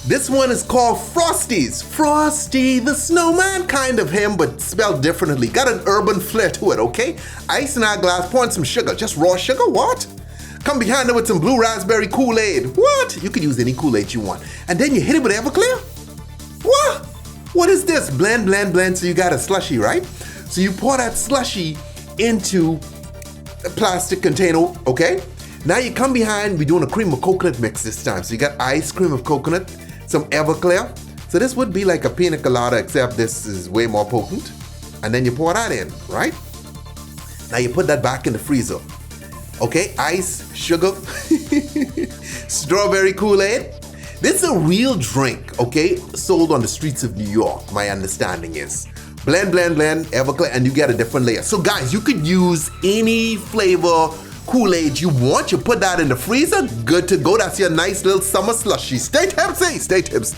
This one is called Phrosties. Frosty the Snowman, kind of him, but spelled differently. Got an urban flair to it, okay? Ice in our glass, pour in some sugar. Just raw sugar, what? Come behind it with some blue raspberry Kool-Aid. What? You could use any Kool-Aid you want. And then you hit it with everclear? What? What is this? Blend, blend, blend, so you got a slushie, right? So you pour that slushie into a plastic container, okay? Now you come behind, we're doing a cream of coconut mix this time. So you got ice cream of coconut, some everclear. So this would be like a pina colada, except this is way more potent. And then you pour that in, right? Now you put that back in the freezer. Okay, ice, sugar, strawberry Kool-Aid. This is a real drink, okay? Sold on the streets of New York, my understanding is. Blend, blend, blend, everclear, and you get a different layer. So guys, you could use any flavor Kool-Aid you want. You put that in the freezer, good to go. That's your nice little summer slushie. Stay tipsy, stay tipsy.